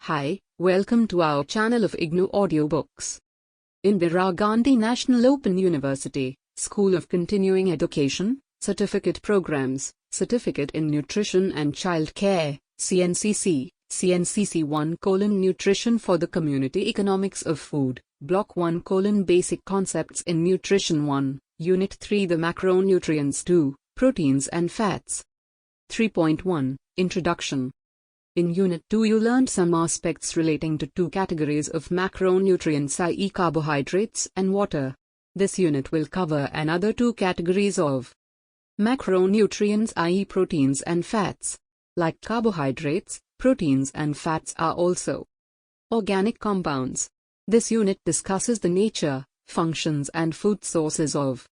Hi, welcome to our channel of IGNOU Audiobooks. Indira Gandhi National Open University, School of Continuing Education, Certificate Programs, Certificate in Nutrition and Child Care, CNCC, CNCC-1 Nutrition for the Community Economics of Food, BLOCK-1 Basic Concepts in Nutrition 1, Unit-3 The Macronutrients-II, Proteins and Fats. 3.1, Introduction. In Unit 2 you learned some aspects relating to two categories of macronutrients, i.e. carbohydrates and water. This unit will cover another two categories of macronutrients, i.e. proteins and fats. Like carbohydrates, proteins and fats are also organic compounds. This unit discusses the nature, functions and food sources of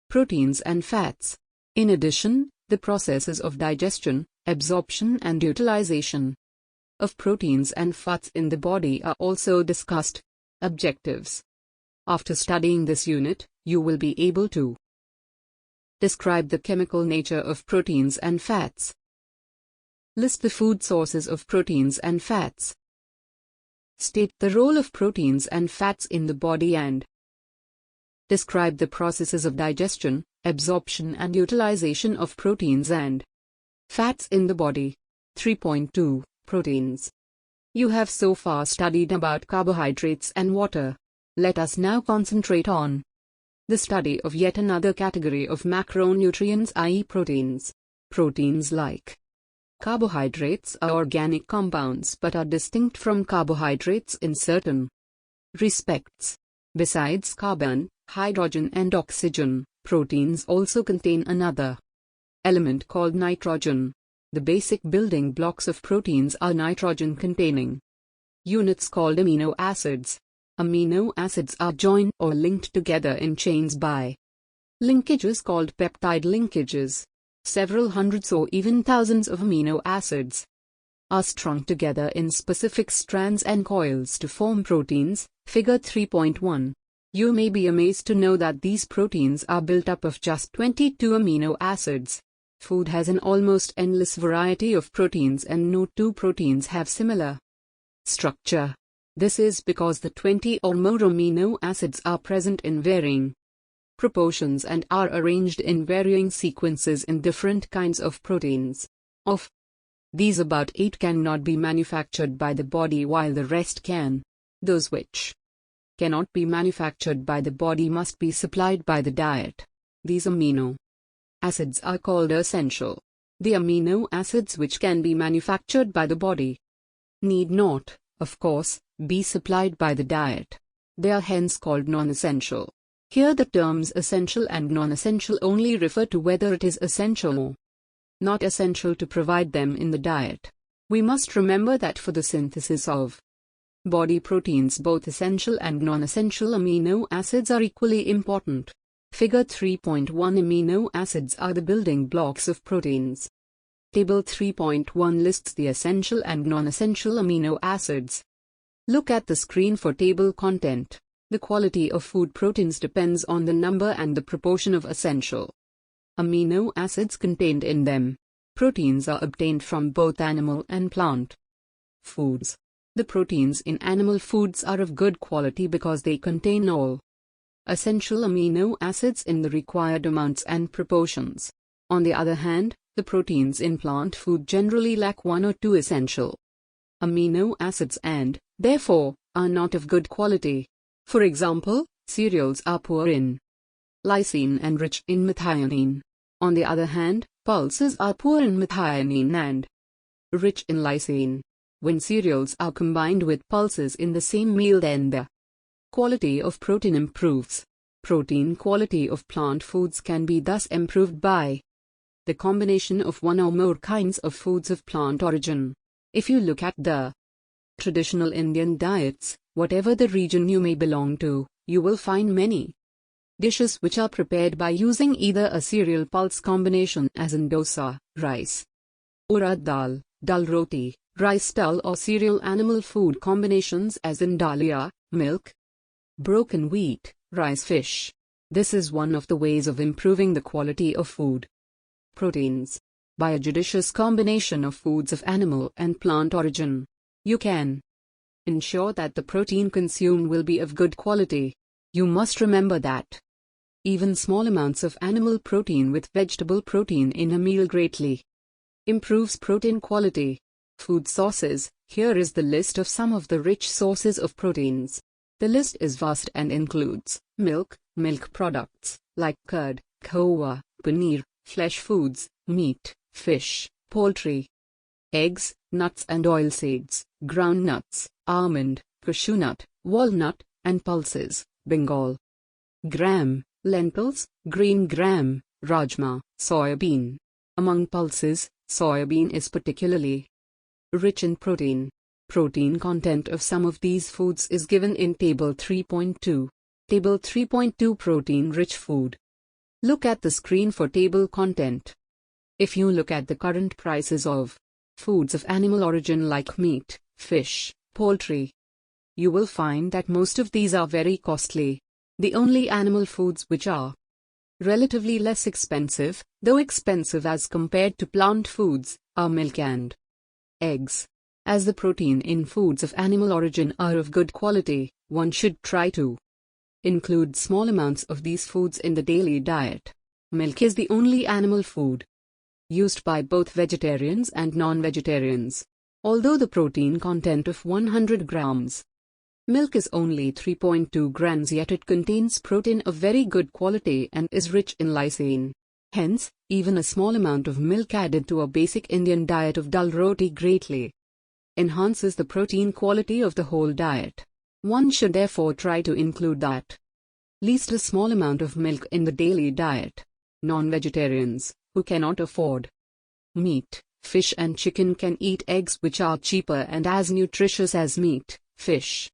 proteins and fats. In addition, the processes of digestion, absorption and utilization of proteins and fats in the body are also discussed. Objectives. After studying this unit, you will be able to describe the chemical nature of proteins and fats. List the food sources of proteins and fats. State the role of proteins and fats in the body and describe the processes of digestion, absorption and utilization of proteins and fats in the body. 3.2, Proteins. You have so far studied about carbohydrates and water. Let us now concentrate on the study of yet another category of macronutrients, i.e. proteins. Proteins, like carbohydrates, are organic compounds but are distinct from carbohydrates in certain respects. Besides carbon, hydrogen and oxygen, proteins also contain another element called nitrogen. The basic building blocks of proteins are nitrogen-containing units called amino acids. Amino acids are joined or linked together in chains by linkages called peptide linkages. Several hundreds or even thousands of amino acids are strung together in specific strands and coils to form proteins. Figure 3.1. You may be amazed to know that these proteins are built up of just 22 amino acids. Food has an almost endless variety of proteins and no two proteins have similar structure. This is because the 20 or more amino acids are present in varying proportions and are arranged in varying sequences in different kinds of proteins. Of these, about 8 cannot be manufactured by the body while the rest can. Those which cannot be manufactured by the body must be supplied by the diet. These amino acids are called essential. The amino acids which can be manufactured by the body need not, of course, be supplied by the diet. They are hence called non-essential. Here the terms essential and non-essential only refer to whether it is essential or not essential to provide them in the diet. We must remember that for the synthesis of body proteins, both essential and non-essential amino acids are equally important. Figure 3.1. Amino acids are the building blocks of proteins. Table 3.1 lists the essential and non-essential amino acids. Look at the screen for table content. The quality of food proteins depends on the number and the proportion of essential amino acids contained in them. Proteins are obtained from both animal and plant foods. The proteins in animal foods are of good quality because they contain all essential amino acids in the required amounts and proportions. On the other hand, the proteins in plant food generally lack one or two essential amino acids and, therefore, are not of good quality. For example, cereals are poor in lysine and rich in methionine. On the other hand, pulses are poor in methionine and rich in lysine. When cereals are combined with pulses in the same meal, then the quality of protein improves. Protein quality of plant foods can be thus improved by the combination of one or more kinds of foods of plant origin. If you look at the traditional Indian diets, whatever the region you may belong to, you will find many dishes which are prepared by using either a cereal pulse combination as in dosa, rice, urad dal, dal roti, rice dal, or cereal animal food combinations as in dalia, milk, broken wheat, rice fish. This is one of the ways of improving the quality of food proteins. By a judicious combination of foods of animal and plant origin, you can Ensure that the protein consumed will be of good quality. You must remember that even small amounts of animal protein with vegetable protein in a meal greatly improves protein quality. Food sources. Here is the list of some of the rich sources of proteins. The list is vast and includes milk, milk products like curd, khowa, paneer, flesh foods, meat, fish, poultry, eggs, nuts and oilseeds, groundnuts, almond, cashew nut, walnut, and pulses, Bengal gram, lentils, green gram, rajma, soybean. Among pulses, soybean is particularly rich in protein. Protein content of some of these foods is given in Table 3.2. Table 3.2 Protein-rich food. Look at the screen for table content. If you look at the current prices of foods of animal origin like meat, fish, poultry, you will find that most of these are very costly. The only animal foods which are relatively less expensive, though expensive as compared to plant foods, are milk and eggs. As the protein in foods of animal origin are of good quality, one should try to include small amounts of these foods in the daily diet. Milk is the only animal food used by both vegetarians and non-vegetarians. Although the protein content of 100 grams milk is only 3.2 grams, yet it contains protein of very good quality and is rich in lysine. Hence, even a small amount of milk added to a basic Indian diet of dal roti greatly enhances the protein quality of the whole diet. One should therefore try to include at least a small amount of milk in the daily diet. Non-vegetarians, who cannot afford meat, fish and chicken, can eat eggs which are cheaper and as nutritious as meat, fish,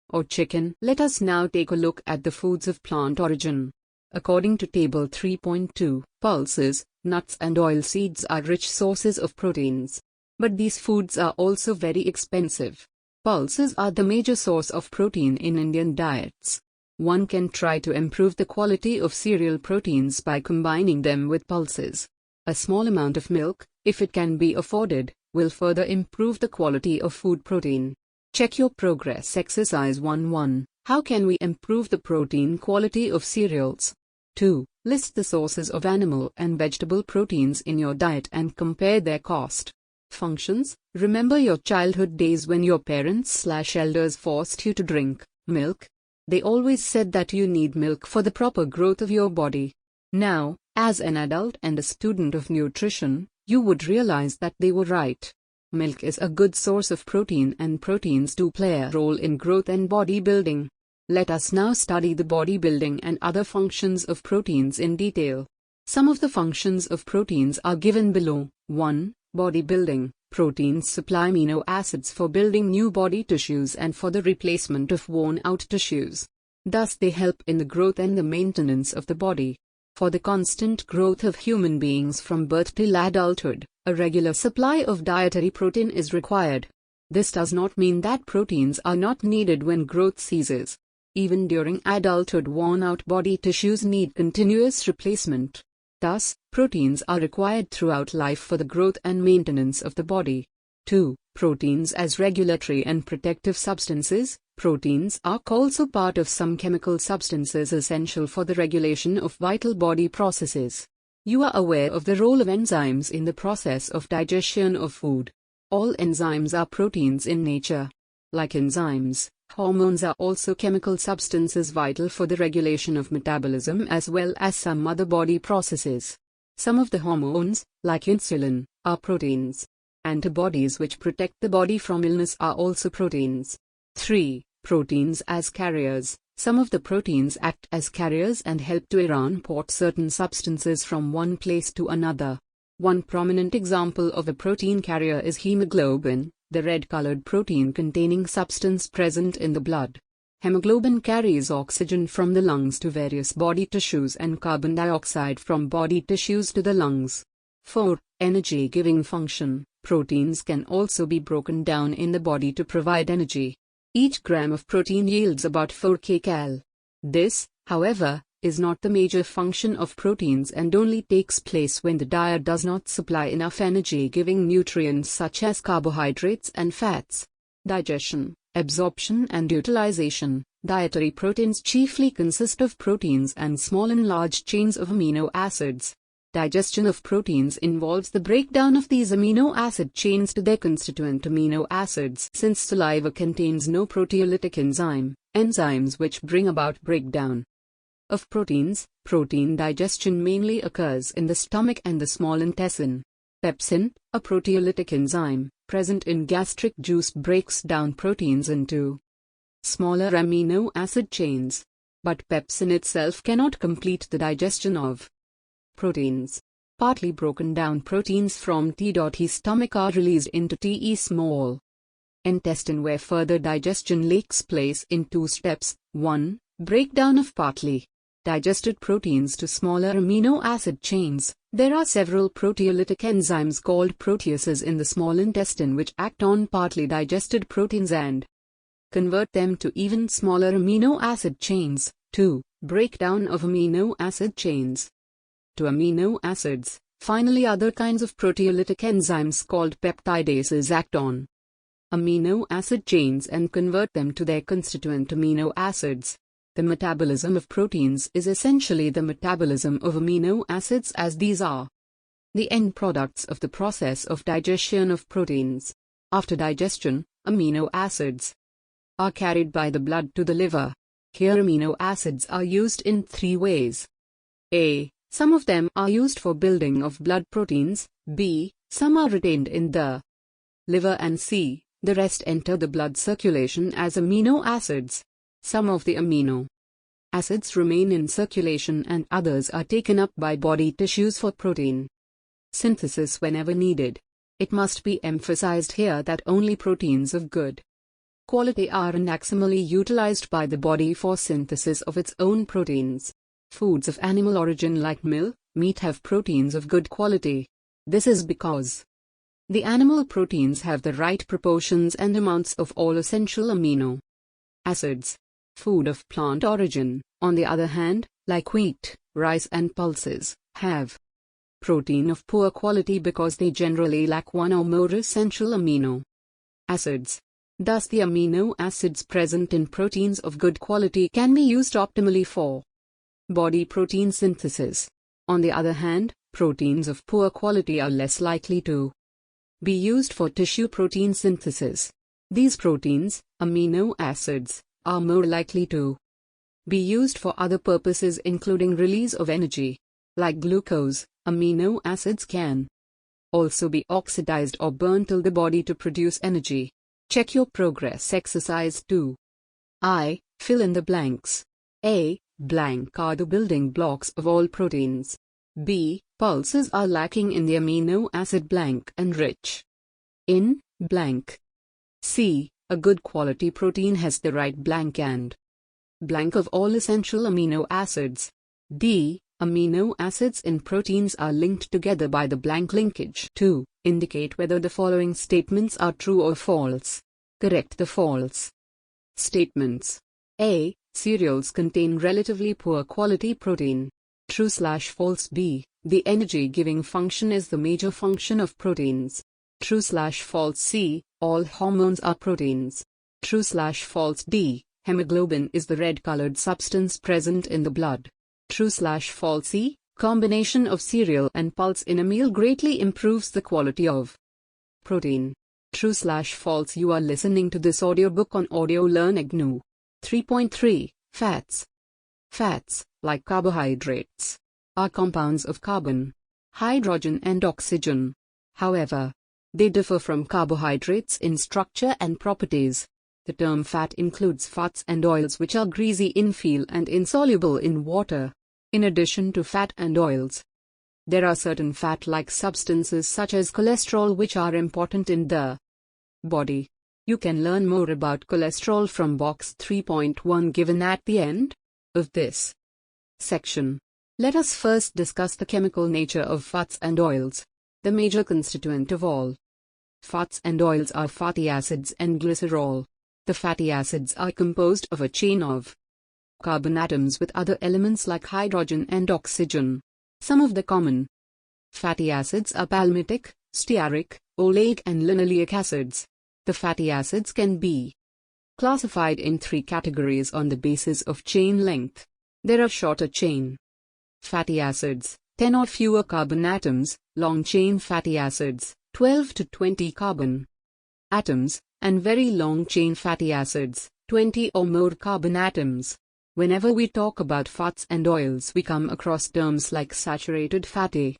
or chicken. Let us now take a look at the foods of plant origin. According to Table 3.2, pulses, nuts and oilseeds are rich sources of proteins. But these foods are also very expensive. Pulses are the major source of protein in Indian diets. One can try to improve the quality of cereal proteins by combining them with pulses. A small amount of milk, if it can be afforded, will further improve the quality of food protein. Check your progress. Exercise 1.1. How can we improve the protein quality of cereals? 2. List the sources of animal and vegetable proteins in your diet and compare their cost. Functions. Remember your childhood days when your parents/elders forced you to drink milk. They always said that you need milk for the proper growth of your body. Now, as an adult and a student of nutrition, you would realize that they were right. Milk is a good source of protein, and proteins do play a role in growth and bodybuilding. Let us now study the bodybuilding and other functions of proteins in detail. Some of the functions of proteins are given below. 1. Bodybuilding. Proteins supply amino acids for building new body tissues and for the replacement of worn-out tissues. Thus they help in the growth and the maintenance of the body. For the constant growth of human beings from birth till adulthood, a regular supply of dietary protein is required. This does not mean that proteins are not needed when growth ceases. Even during adulthood, worn-out body tissues need continuous replacement. Thus, proteins are required throughout life for the growth and maintenance of the body. 2. Proteins as regulatory and protective substances. Proteins are also part of some chemical substances essential for the regulation of vital body processes. You are aware of the role of enzymes in the process of digestion of food. All enzymes are proteins in nature. Like enzymes, hormones are also chemical substances vital for the regulation of metabolism as well as some other body processes. Some of the hormones, like insulin, are proteins. Antibodies which protect the body from illness are also proteins. 3. Proteins as carriers. Some of the proteins act as carriers and help to transport certain substances from one place to another. One prominent example of a protein carrier is hemoglobin, the red-colored protein-containing substance present in the blood. Hemoglobin carries oxygen from the lungs to various body tissues and carbon dioxide from body tissues to the lungs. 4. Energy-giving function. Proteins can also be broken down in the body to provide energy. Each gram of protein yields about 4 kcal. This, however, is not the major function of proteins and only takes place when the diet does not supply enough energy-giving nutrients such as carbohydrates and fats. Digestion. Absorption and utilization. Dietary proteins chiefly consist of proteins and small and large chains of amino acids. Digestion of proteins involves the breakdown of these amino acid chains to their constituent amino acids. Since saliva contains no proteolytic enzymes which bring about breakdown of proteins, protein digestion mainly occurs in the stomach and the small intestine. Pepsin, a proteolytic enzyme, present in gastric juice, breaks down proteins into smaller amino acid chains. But pepsin itself cannot complete the digestion of proteins. Partly broken down proteins from T.E stomach are released into Te small intestine, where further digestion takes place in two steps. 1. Breakdown of partly digested proteins to smaller amino acid chains. There are several proteolytic enzymes called proteases in the small intestine which act on partly digested proteins and convert them to even smaller amino acid chains. 2. Breakdown of amino acid chains to amino acids. Finally, other kinds of proteolytic enzymes called peptidases act on amino acid chains and convert them to their constituent amino acids. The metabolism of proteins is essentially the metabolism of amino acids, as these are the end products of the process of digestion of proteins. After digestion, amino acids are carried by the blood to the liver. Here amino acids are used in three ways. A. Some of them are used for building of blood proteins. B. Some are retained in the liver. And C. The rest enter the blood circulation as amino acids. Some of the amino acids remain in circulation and others are taken up by body tissues for protein synthesis whenever needed. It must be emphasized here that only proteins of good quality are maximally utilized by the body for synthesis of its own proteins. Foods of animal origin like milk, meat have proteins of good quality. This is because the animal proteins have the right proportions and amounts of all essential amino acids. Food of plant origin, on the other hand, like wheat, rice and pulses, have protein of poor quality because they generally lack one or more essential amino acids. Thus the amino acids present in proteins of good quality can be used optimally for body protein synthesis. On the other hand, proteins of poor quality are less likely to be used for tissue protein synthesis. These proteins, amino acids, are more likely to be used for other purposes including release of energy. Like glucose, amino acids can also be oxidized or burned till the body to produce energy. Check your progress. Exercise 2. I. Fill in the blanks. A. Blank are the building blocks of all proteins. B. Pulses are lacking in the amino acid blank and rich in blank. C. A good quality protein has the right blank and blank of all essential amino acids. D. Amino acids in proteins are linked together by the blank linkage. 2. Indicate whether the following statements are true or false. Correct the false statements. A. Cereals contain relatively poor quality protein. True/false. B. The energy-giving function is the major function of proteins. True/false. C. All hormones are proteins. True/false. D. Hemoglobin is the red-colored substance present in the blood. True/false. C. Combination of cereal and pulse in a meal greatly improves the quality of protein. True/false. You are listening to this audiobook on Audio Learn IGNOU 3.3. Fats. Fats, like carbohydrates, are compounds of carbon, hydrogen and oxygen. However, they differ from carbohydrates in structure and properties. The term fat includes fats and oils which are greasy in feel and insoluble in water. In addition to fat and oils, there are certain fat-like substances such as cholesterol which are important in the body. You can learn more about cholesterol from box 3.1 given at the end of this section. Let us first discuss the chemical nature of fats and oils. The major constituent of all fats and oils are fatty acids and glycerol. The fatty acids are composed of a chain of carbon atoms with other elements like hydrogen and oxygen. Some of the common fatty acids are palmitic, stearic, oleic and linoleic acids. The fatty acids can be classified in 3 categories on the basis of chain length. There are shorter chain fatty acids, 10 or fewer carbon atoms, long chain fatty acids, 12 to 20 carbon atoms, and very long chain fatty acids, 20 or more carbon atoms. Whenever we talk about fats and oils, we come across terms like saturated fatty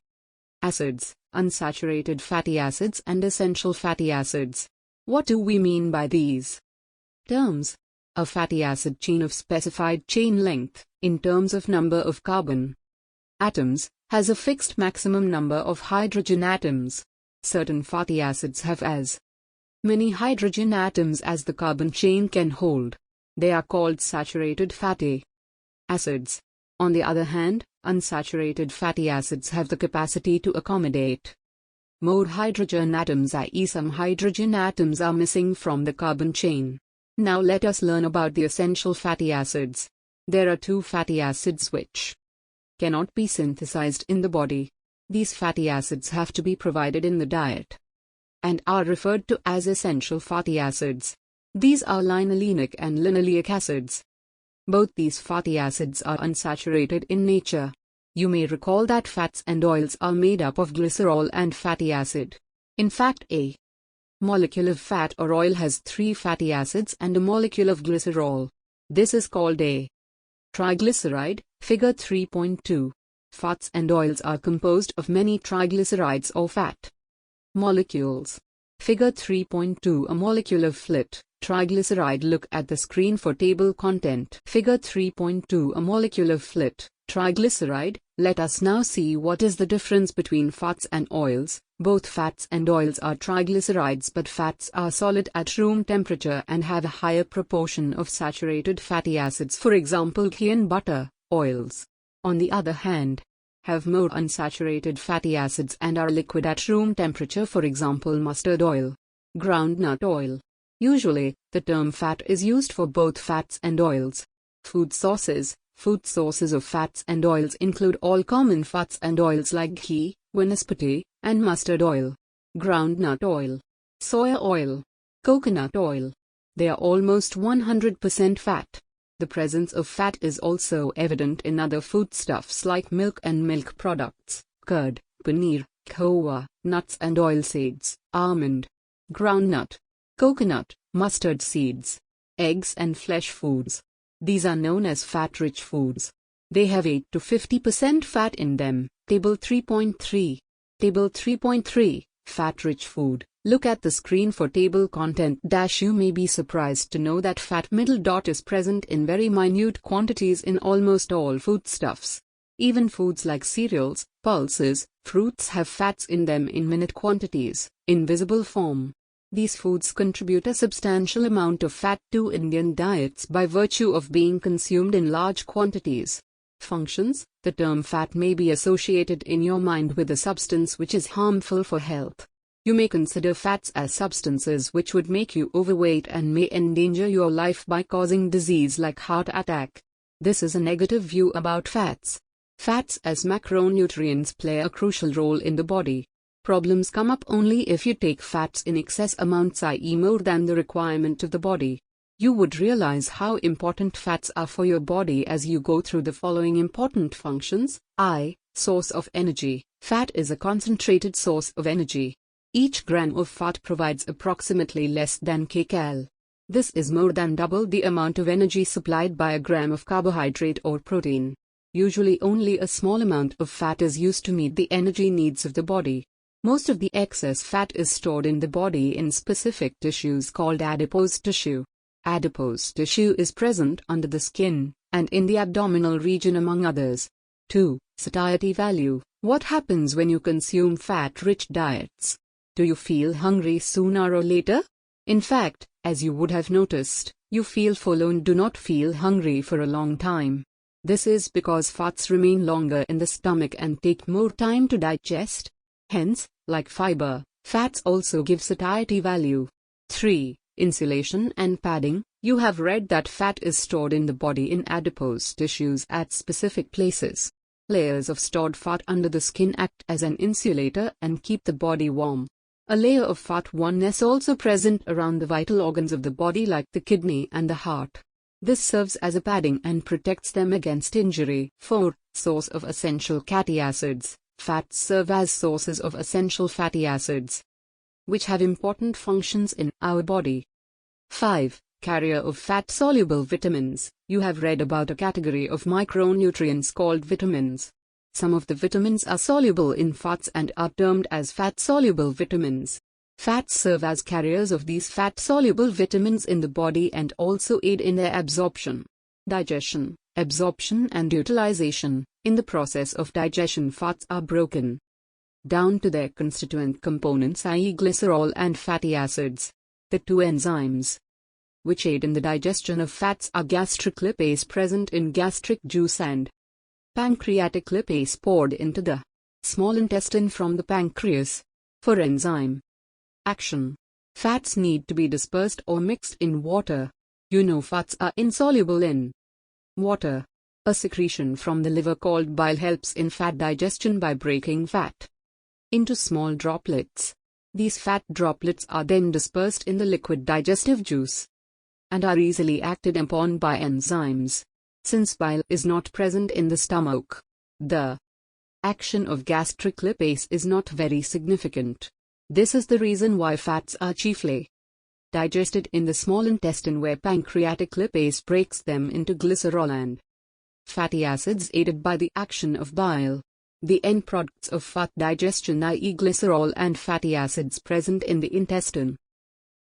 acids, unsaturated fatty acids, and essential fatty acids. What do we mean by these terms? A fatty acid chain of specified chain length, in terms of number of carbon atoms, has a fixed maximum number of hydrogen atoms. Certain fatty acids have as many hydrogen atoms as the carbon chain can hold. They are called saturated fatty acids. On the other hand, unsaturated fatty acids have the capacity to accommodate more hydrogen atoms, i.e., some hydrogen atoms are missing from the carbon chain. Now let us learn about the essential fatty acids. There are 2 fatty acids which cannot be synthesized in the body. These fatty acids have to be provided in the diet and are referred to as essential fatty acids. These are linolenic and linoleic acids. Both these fatty acids are unsaturated in nature. You may recall that fats and oils are made up of glycerol and fatty acid. In fact, a molecule of fat or oil has 3 fatty acids and a molecule of glycerol. This is called a triglyceride, figure 3.2. Fats and oils are composed of many triglycerides or fat molecules. Figure 3.2. A molecule of flat triglyceride. Look at the screen for table content. Figure 3.2. A molecule of flat triglyceride. Let us now see what is the difference between fats and oils. Both fats and oils are triglycerides, but fats are solid at room temperature and have a higher proportion of saturated fatty acids. For example, ghee and butter. Oils, on the other hand, have more unsaturated fatty acids and are liquid at room temperature. For example, mustard oil, groundnut oil. Usually, the term fat is used for both fats and oils. Food sources. Food sources of fats and oils include all common fats and oils like ghee, vanaspati, and mustard oil, groundnut oil, soya oil, coconut oil. They are almost 100% fat. The presence of fat is also evident in other foodstuffs like milk and milk products, curd, paneer, khowa, nuts and oilseeds, almond, groundnut, coconut, mustard seeds, eggs and flesh foods. These are known as fat-rich foods. They have 8 to 50% fat in them. Table 3.3. Table 3.3. Fat-rich food. Look at the screen for table content. You may be surprised to know that fat middle dot is present in very minute quantities in almost all foodstuffs. Even foods like cereals, pulses, fruits have fats in them in minute quantities, in visible form. These foods contribute a substantial amount of fat to Indian diets by virtue of being consumed in large quantities. Functions. The term fat may be associated in your mind with a substance which is harmful for health. You may consider fats as substances which would make you overweight and may endanger your life by causing disease like heart attack. This is a negative view about fats. Fats as macronutrients play a crucial role in the body. Problems come up only if you take fats in excess amounts, i.e., more than the requirement of the body. You would realize how important fats are for your body as you go through the following important functions. Source of energy. Fat is a concentrated source of energy. Each gram of fat provides approximately less than kcal. This is more than double the amount of energy supplied by a gram of carbohydrate or protein. Usually only a small amount of fat is used to meet the energy needs of the body. Most of the excess fat is stored in the body in specific tissues called adipose tissue. Adipose tissue is present under the skin and in the abdominal region, among others. 2. Satiety value. What happens when you consume fat-rich diets? Do you feel hungry sooner or later? In fact, as you would have noticed, you feel full and do not feel hungry for a long time. This is because fats remain longer in the stomach and take more time to digest. Hence, like fiber, fats also give satiety value. 3. Insulation and padding. You have read that fat is stored in the body in adipose tissues at specific places. Layers of stored fat under the skin act as an insulator and keep the body warm. A layer of fat one is also present around the vital organs of the body like the kidney and the heart. This serves as a padding and protects them against injury. 4. Source of essential fatty acids. Fats serve as sources of essential fatty acids, which have important functions in our body. 5. Carrier of fat-soluble vitamins. You have read about a category of micronutrients called vitamins. Some of the vitamins are soluble in fats and are termed as fat-soluble vitamins. Fats serve as carriers of these fat-soluble vitamins in the body and also aid in their absorption, digestion, absorption and utilization. In the process of digestion, fats are broken down to their constituent components, i.e. glycerol and fatty acids. The two enzymes which aid in the digestion of fats are gastric lipase present in gastric juice and pancreatic lipase poured into the small intestine from the pancreas. For enzyme action, fats need to be dispersed or mixed in water. Fats are insoluble in water. A secretion from the liver called bile helps in fat digestion by breaking fat into small droplets. These fat droplets are then dispersed in the liquid digestive juice and are easily acted upon by enzymes. Since bile is not present in the stomach, the action of gastric lipase is not very significant. This is the reason why fats are chiefly digested in the small intestine, where pancreatic lipase breaks them into glycerol and fatty acids aided by the action of bile. The end products of fat digestion, i.e. glycerol and fatty acids present in the intestine,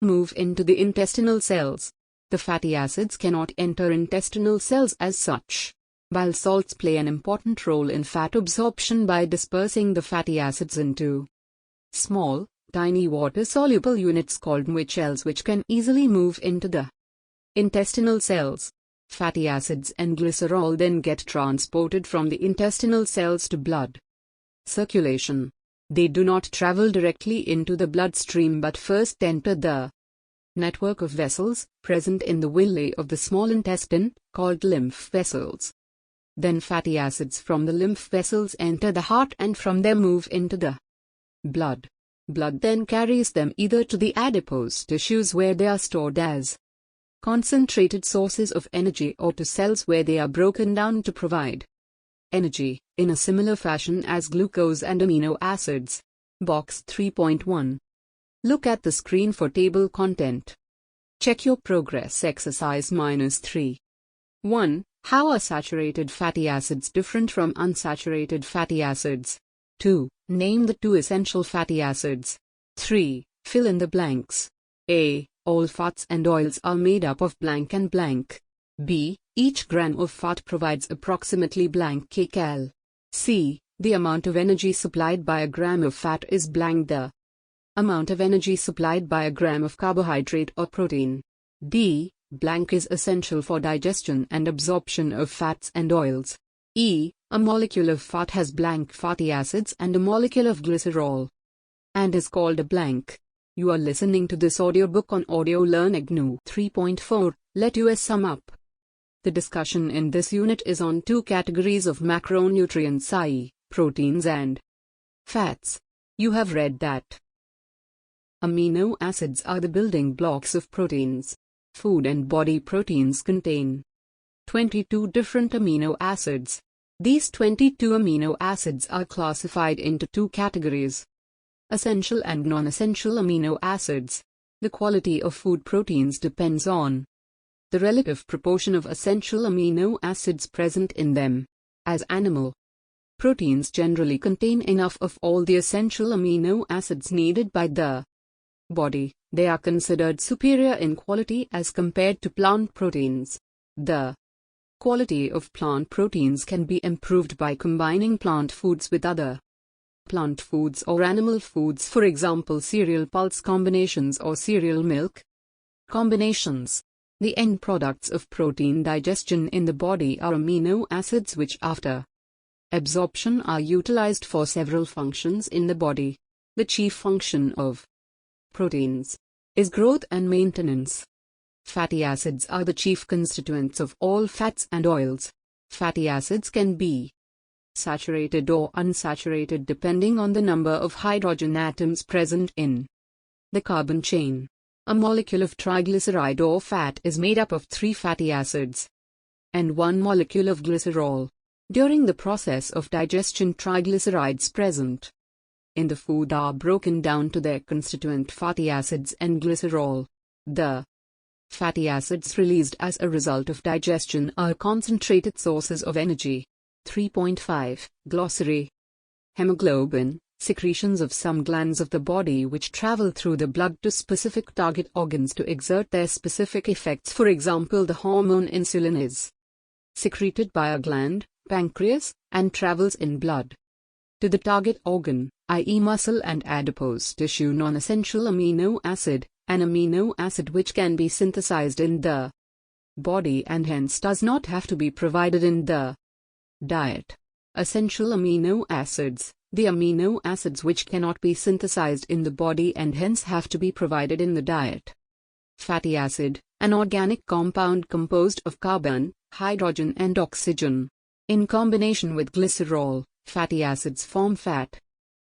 move into the intestinal cells. The fatty acids cannot enter intestinal cells as such. Bile salts play an important role in fat absorption by dispersing the fatty acids into small, tiny water-soluble units called micelles, which can easily move into the intestinal cells. Fatty acids and glycerol then get transported from the intestinal cells to blood circulation. They do not travel directly into the bloodstream but first enter the network of vessels present in the villi of the small intestine, called lymph vessels. Then fatty acids from the lymph vessels enter the heart and from there move into the blood. Blood then carries them either to the adipose tissues, where they are stored as concentrated sources of energy, or to cells where they are broken down to provide energy, in a similar fashion as glucose and amino acids. Box 3.1. Look at the screen for table content. Check your progress. Exercise -3. 1. How are saturated fatty acids different from unsaturated fatty acids? 2. Name the 2 essential fatty acids. 3. Fill in the blanks. A. All fats and oils are made up of blank and blank. B. Each gram of fat provides approximately blank kcal. C. The amount of energy supplied by a gram of fat is blank. The amount of energy supplied by a gram of carbohydrate or protein. D. Blank is essential for digestion and absorption of fats and oils. E. A molecule of fat has blank fatty acids and a molecule of glycerol, and is called a blank. You are listening to this audiobook on Audio Learn IGNOU 3.4. Let us sum up. The discussion in this unit is on 2 categories of macronutrients, i.e., proteins and fats. You have read that amino acids are the building blocks of proteins. Food and body proteins contain 22 different amino acids. These 22 amino acids are classified into 2 categories: essential and non-essential amino acids. The quality of food proteins depends on the relative proportion of essential amino acids present in them. As animal proteins generally contain enough of all the essential amino acids needed by the body, they are considered superior in quality as compared to plant proteins. The quality of plant proteins can be improved by combining plant foods with other plant foods or animal foods, for example cereal pulse combinations or cereal milk combinations. The end products of protein digestion in the body are amino acids, which after absorption are utilized for several functions in the body. The chief function of proteins is growth and maintenance. Fatty acids are the chief constituents of all fats and oils. Fatty acids can be saturated or unsaturated depending on the number of hydrogen atoms present in The carbon chain. A molecule of triglyceride or fat is made up of 3 fatty acids and 1 molecule of glycerol. During the process of digestion, triglycerides present in the food are broken down to their constituent fatty acids and glycerol. The fatty acids released as a result of digestion are concentrated sources of energy. 3.5 Glossary. Hemoglobin, secretions of some glands of the body which travel through the blood to specific target organs to exert their specific effects. For example, the hormone insulin is secreted by a gland, pancreas, and travels in blood to the target organ, i.e. muscle and adipose tissue. Non-essential amino acid, an amino acid which can be synthesized in the body and hence does not have to be provided in the diet. Essential amino acids, the amino acids which cannot be synthesized in the body and hence have to be provided in the diet. Fatty acid, an organic compound composed of carbon, hydrogen and oxygen. In combination with glycerol, fatty acids form fat.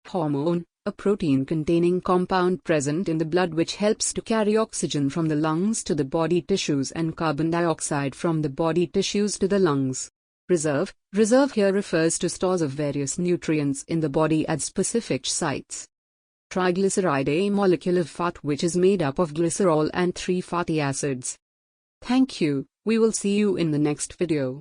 Hormone, a protein-containing compound present in the blood which helps to carry oxygen from the lungs to the body tissues and carbon dioxide from the body tissues to the lungs. Reserve here refers to stores of various nutrients in the body at specific sites. Triglyceride, a molecule of fat which is made up of glycerol and 3 fatty acids. Thank you. We will see you in the next video.